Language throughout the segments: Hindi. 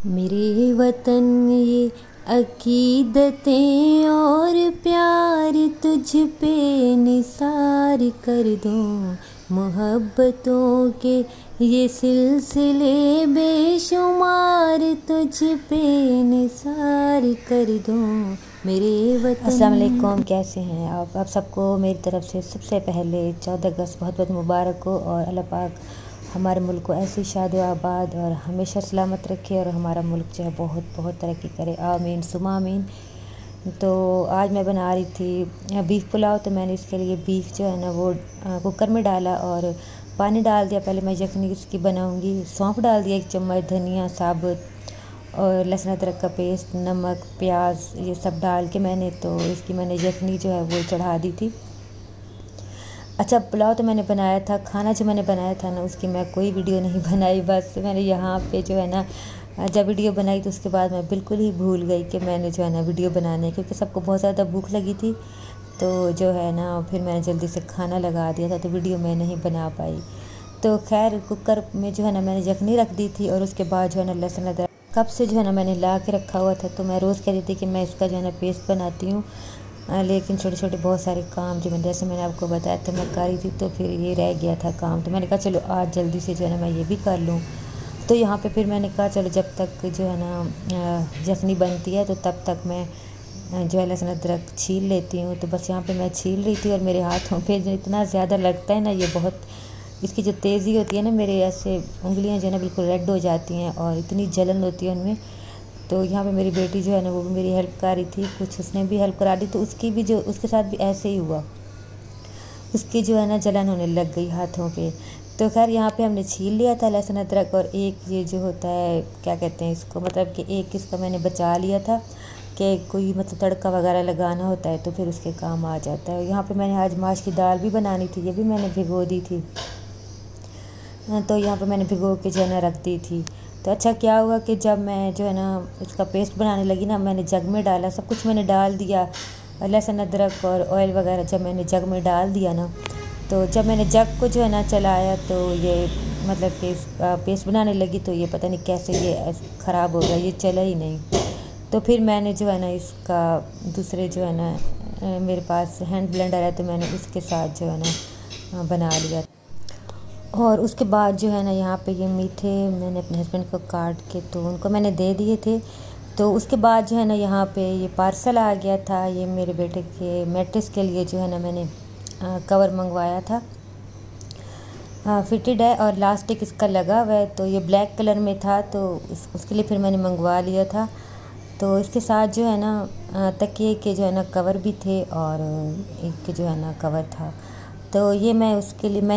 मेरे वतन ये अकीदतें और प्यार तुझ पे निसार कर दूं, मोहब्बतों के ये सिलसिले बेशुमार तुझ पे निसार कर दूं मेरे वतन। अस्सलाम वालेकुम, कैसे हैं आप सबको मेरी तरफ से सबसे पहले 14 अगस्त बहुत बहुत मुबारक हो और अल्लाह पाक हमारे मुल्क को ऐसे शाद आबाद और हमेशा सलामत रखे और हमारा मुल्क जो है बहुत बहुत तरक्की करे, आमीन सुमा आमीन। तो आज मैं बना रही थी बीफ पुलाव। तो मैंने इसके लिए बीफ जो है ना वो कुकर में डाला और पानी डाल दिया। पहले मैं यखनी इसकी बनाऊंगी। सौंफ डाल दिया 1 चम्मच, धनिया साबुत और लहसुन अदरक का पेस्ट, नमक, प्याज, ये सब डाल के मैंने मैंने यखनी जो है वो चढ़ा दी थी। अच्छा, पुलाव तो मैंने बनाया था, खाना जो मैंने बनाया था ना उसकी मैं कोई वीडियो नहीं बनाई। बस मैंने यहाँ पे जो है ना जब वीडियो बनाई तो उसके बाद मैं बिल्कुल ही भूल गई कि मैंने जो है ना वीडियो बनाने, क्योंकि सबको बहुत ज़्यादा भूख लगी थी। तो जो है ना फिर मैंने जल्दी से खाना लगा दिया था, तो वीडियो मैं नहीं बना पाई। तो खैर कुकर में जो है ना मैंने यखनी रख दी थी और उसके बाद जो है ना लहसुन अदरक कब से जो है ना मैंने ला के रखा हुआ था। तो मैं रोज़ कहती थी कि मैं इसका जो है ना पेस्ट बनाती हूँ, लेकिन छोटे छोटे बहुत सारे काम जो जैसे मैंने आपको बताया था मैं कर रही थी, तो फिर ये रह गया था काम। तो मैंने कहा चलो आज जल्दी से जो है ना मैं ये भी कर लूँ। तो यहाँ पे फिर मैंने कहा चलो जब तक जो है ना यखनी बनती है तो तब तक मैं जो है लहसुन अदरक छील लेती हूँ। तो बस यहाँ पे मैं छील रही थी और मेरे हाथों पे जो इतना ज़्यादा लगता है ना, ये बहुत इसकी जो तेज़ी होती है ना, मेरे ऐसे उंगलियाँ जो है ना बिल्कुल रेड हो जाती हैं और इतनी जलन होती है उनमें। तो यहाँ पे मेरी बेटी जो है ना वो भी मेरी हेल्प कर रही थी, कुछ उसने भी हेल्प करा दी। तो उसके साथ भी ऐसे ही हुआ, उसकी जो है ना जलन होने लग गई हाथों पे। तो खैर यहाँ पे हमने छील लिया था लहसुन अदरक, और एक ये जो होता है क्या कहते हैं इसको, मतलब कि एक इसका मैंने बचा लिया था कि कोई मतलब तड़का वगैरह लगाना होता है तो फिर उसके काम आ जाता है। यहाँ पे मैंने आज माश की दाल भी बनानी थी, ये भी मैंने भिगो दी थी। तो यहाँ पे मैंने भिगो के जो है ना रख दी थी। तो अच्छा क्या हुआ कि जब मैं जो है ना इसका पेस्ट बनाने लगी ना, मैंने जग में डाला, सब कुछ मैंने डाल दिया, लहसुन अदरक और ऑयल वगैरह जब मैंने जग में डाल दिया ना, तो जब मैंने जग को जो है ना चलाया तो ये मतलब कि पेस्ट बनाने लगी, तो ये पता नहीं कैसे ये ख़राब हो गया, ये चला ही नहीं। तो फिर मैंने जो है ना इसका दूसरे जो है ना मेरे पास हैंड ब्लेंडर है, तो मैंने उसके साथ जो है ना बना लिया। और उसके बाद जो है ना यहाँ पे ये मीठे मैंने अपने हस्बैंड को काट के तो उनको मैंने दे दिए थे। तो उसके बाद जो है ना यहाँ पे ये पार्सल आ गया था, ये मेरे बेटे के मैट्रेस के लिए जो है ना मैंने कवर मंगवाया था। फिटेड है और लास्टिक इसका लगा हुआ है, तो ये ब्लैक कलर में था, तो उसके लिए फिर मैंने मंगवा लिया था। तो इसके साथ जो है ना तकिए के जो है ना कवर भी थे और एक जो है ना कवर था। तो ये मैंने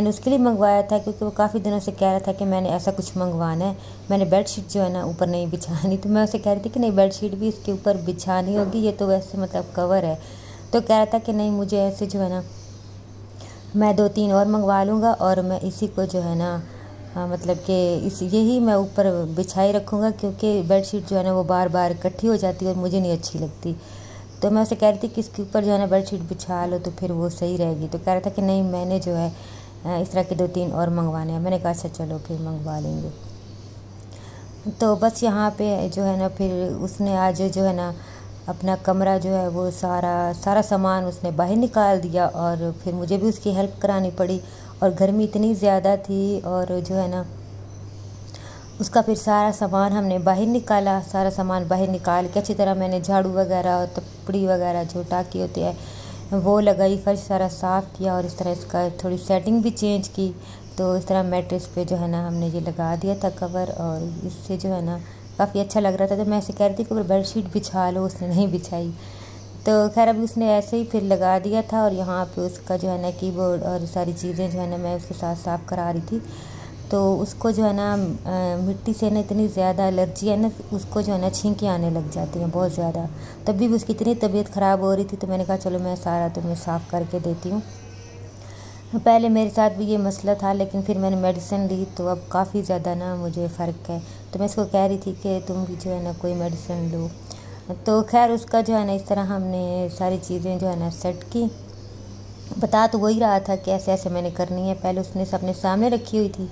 उसके लिए मंगवाया था, क्योंकि वो काफ़ी दिनों से कह रहा था कि मैंने ऐसा कुछ मंगवाना है। मैंने बेडशीट जो है ना ऊपर नहीं बिछानी, तो मैं उसे कह रही थी कि नहीं बेडशीट भी इसके ऊपर बिछानी होगी, ये तो वैसे मतलब कवर है। तो कह रहा था कि नहीं मुझे ऐसे जो है ना मैं 2-3 और मंगवा लूँगा और मैं इसी को जो है ना मतलब कि यही मैं ऊपर बिछाई रखूँगा, क्योंकि बेडशीट जो है ना वो बार बार इकट्ठी हो जाती है और मुझे नहीं अच्छी लगती। तो मैं उसे कह रही थी कि इसके ऊपर जो है ना बेडशीट बिछा लो तो फिर वो सही रहेगी। तो कह रहा था कि नहीं मैंने जो है इस तरह के 2-3 और मंगवाने हैं। मैंने कहा अच्छा चलो फिर मंगवा लेंगे। तो बस यहाँ पे जो है ना फिर उसने आज जो है ना अपना कमरा जो है वो सारा सामान उसने बाहर निकाल दिया, और फिर मुझे भी उसकी हेल्प करानी पड़ी। और गर्मी इतनी ज़्यादा थी और जो है ना उसका फिर सारा सामान हमने बाहर निकाला। सारा सामान बाहर निकाल के अच्छी तरह मैंने झाड़ू वगैरह और तपड़ी वगैरह जो टाकी होती है वो लगाई, फर्श सारा साफ़ किया और इस तरह इसका थोड़ी सेटिंग भी चेंज की। तो इस तरह मैट्रेस पे जो है ना हमने ये लगा दिया था कवर, और इससे जो है ना काफ़ी अच्छा लग रहा था। तो मैं ऐसे कह रही थी कि बेडशीट बिछा लो, उसने नहीं बिछाई। तो खैर अभी उसने ऐसे ही फिर लगा दिया था, और यहाँ पे उसका जो है ना कीबोर्ड और सारी चीज़ें जो है ना मैं उसके साथ साफ़ करा रही थी। तो उसको जो है ना मिट्टी से ना इतनी ज़्यादा एलर्जी है ना, उसको जो है ना छींकें आने लग जाती हैं बहुत ज़्यादा। तभी भी उसकी इतनी तबीयत ख़राब हो रही थी, तो मैंने कहा चलो मैं सारा तुम्हें साफ़ करके देती हूँ। पहले मेरे साथ भी ये मसला था, लेकिन फिर मैंने मेडिसिन ली तो अब काफ़ी ज़्यादा ना मुझे फ़र्क है। तो मैं इसको कह रही थी कि तुम भी जो है ना कोई मेडिसिन लो। तो खैर उसका जो है ना इस तरह हमने सारी चीज़ें जो है ना सेट की। बता तो वही रहा था कि ऐसे ऐसे मैंने करनी है, पहले उसने अपने सामने रखी हुई थी।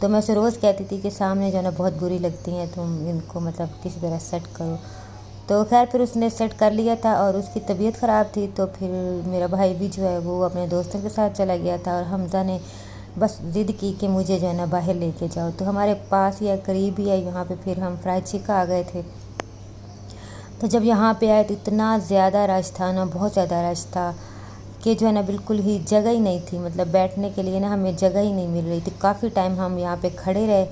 तो मैं उसे रोज़ कहती थी कि सामने जो है ना बहुत बुरी लगती हैं, तुम इनको मतलब किसी तरह सेट करो। तो खैर फिर उसने सेट कर लिया था और उसकी तबीयत ख़राब थी, तो फिर मेरा भाई भी जो है वो अपने दोस्तों के साथ चला गया था और हमज़ा ने बस ज़िद की कि मुझे जो है ना बाहर लेके जाओ। तो हमारे पास ही है, करीब ही है यहाँ पे, फिर हम फ्राइड चिका आ गए थे। तो जब यहाँ पे आए तो इतना ज़्यादा रश था ना, बहुत ज़्यादा रश था कि जो है ना बिल्कुल ही जगह ही नहीं थी, मतलब बैठने के लिए ना हमें जगह ही नहीं मिल रही थी। काफ़ी टाइम हम यहाँ पे खड़े रहे।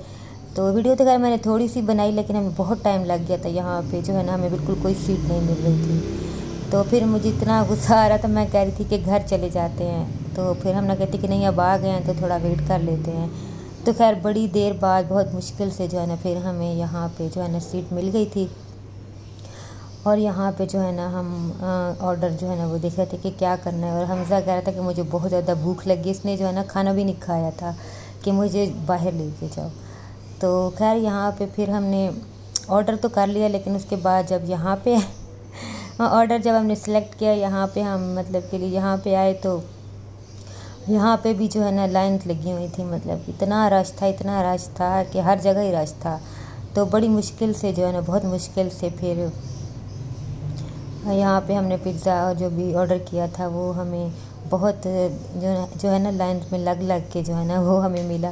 तो वीडियो तो खैर मैंने थोड़ी सी बनाई, लेकिन हमें बहुत टाइम लग गया था यहाँ पे, जो है ना हमें बिल्कुल कोई सीट नहीं मिल रही थी। तो फिर मुझे इतना गुस्सा आ रहा था, मैं कह रही थी कि घर चले जाते हैं। तो फिर हम ना कहते कि नहीं अब आ गए हैं तो थोड़ा वेट कर लेते हैं। तो खैर बड़ी देर बाद बहुत मुश्किल से जो है ना फिर हमें यहाँ पे जो है ना सीट मिल गई थी। और यहाँ पे जो है ना हम ऑर्डर जो है ना वो देख रहे थे कि क्या करना है। और हमज़ा कह रहा था कि मुझे बहुत ज़्यादा भूख लगी, इसने जो है ना खाना भी नहीं खाया था कि मुझे बाहर लेके जाओ। तो खैर यहाँ पे फिर हमने ऑर्डर तो कर लिया, लेकिन उसके बाद जब यहाँ पे ऑर्डर जब हमने सेलेक्ट किया, यहाँ पे हम मतलब के लिए यहाँ पे आए, तो यहाँ पे भी जो है ना लाइन लगी हुई थी, मतलब इतना रश था, इतना रश था कि हर जगह ही रश था। तो बड़ी मुश्किल से जो है ना, बहुत मुश्किल से फिर यहाँ पे हमने पिज़्ज़ा और जो भी ऑर्डर किया था वो हमें बहुत जो है ना लाइन में लग लग के जो है ना वो हमें मिला।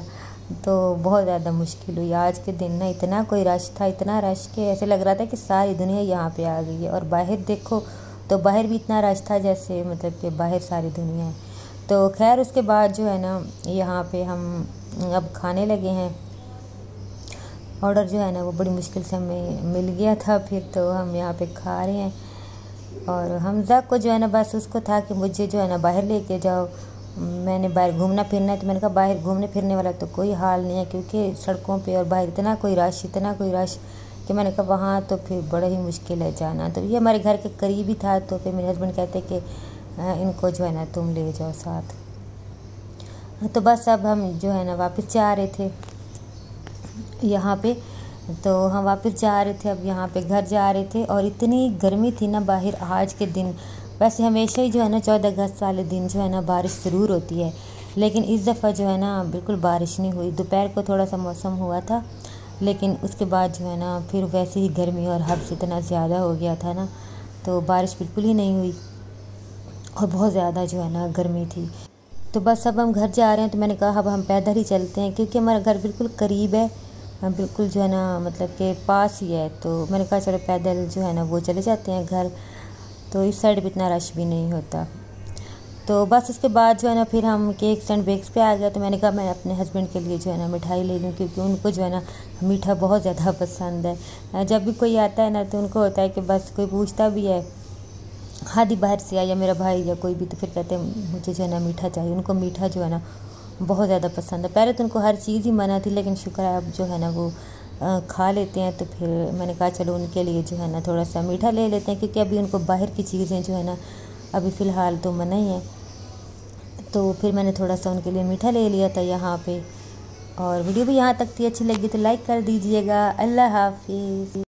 तो बहुत ज़्यादा मुश्किल हुई आज के दिन ना, इतना कोई रश था, इतना रश के ऐसे लग रहा था कि सारी दुनिया यहाँ पे आ गई है। और बाहर देखो तो बाहर भी इतना रश था जैसे मतलब कि बाहर सारी दुनिया है। तो खैर उसके बाद जो है ना यहाँ पे हम अब खाने लगे हैं। ऑर्डर जो है ना वो बड़ी मुश्किल से हमें मिल गया था, फिर तो हम यहाँ पे खा रहे हैं। और हमज़ा को जो है ना बस उसको था कि मुझे जो है ना बाहर लेके जाओ, मैंने बाहर घूमना फिरना है। तो मैंने कहा बाहर घूमने फिरने वाला तो कोई हाल नहीं है, क्योंकि सड़कों पे और बाहर इतना कोई रश कि मैंने कहा वहाँ तो फिर बड़ा ही मुश्किल है जाना। तो ये हमारे घर के करीब ही था। तो फिर मेरे हस्बैंड कहते कि इनको जो है ना तुम ले जाओ साथ। तो बस अब हम जो है ना वापस जा रहे थे यहाँ पे, तो हम वापस जा रहे थे, अब यहाँ पे घर जा रहे थे। और इतनी गर्मी थी ना बाहर आज के दिन। वैसे हमेशा ही जो है ना 14 अगस्त वाले दिन जो है ना बारिश ज़रूर होती है, लेकिन इस दफ़ा जो है ना बिल्कुल बारिश नहीं हुई। दोपहर को थोड़ा सा मौसम हुआ था, लेकिन उसके बाद जो है ना फिर वैसे ही गर्मी और हद से इतना ज़्यादा हो गया था ना, तो बारिश बिल्कुल ही नहीं हुई और बहुत ज़्यादा जो है ना गर्मी थी। तो बस अब हम घर जा रहे हैं। तो मैंने कहा अब हम पैदल ही चलते हैं, क्योंकि हमारा घर बिल्कुल करीब है, हम बिल्कुल जो है ना मतलब के पास ही है। तो मैंने कहा चलो पैदल जो है ना वो चले जाते हैं घर, तो इस साइड भी इतना रश भी नहीं होता। तो बस उसके बाद जो है ना फिर हम केक्स एंड बेक्स पे आ गया। तो मैंने कहा मैं अपने हस्बैंड के लिए जो है ना मिठाई ले लूँ, क्योंकि उनको जो है ना मीठा बहुत ज़्यादा पसंद है। जब भी कोई आता है ना तो उनको होता है कि बस कोई पूछता भी है हादी बाहर से आया या मेरा भाई या कोई भी, तो फिर कहते हैं मुझे जो है ना मीठा चाहिए। उनको मीठा जो है ना बहुत ज़्यादा पसंद है। पहले तो उनको हर चीज़ ही मना थी, लेकिन शुक्र है अब जो है ना वो खा लेते हैं। तो फिर मैंने कहा चलो उनके लिए जो है ना थोड़ा सा मीठा ले लेते हैं, क्योंकि अभी उनको बाहर की चीज़ें जो है ना अभी फ़िलहाल तो मना ही है। तो फिर मैंने थोड़ा सा उनके लिए मीठा ले लिया था यहाँ पे। और वीडियो भी यहाँ तक थी, अच्छी लगी तो लाइक कर दीजिएगा। अल्लाह हाफिज़।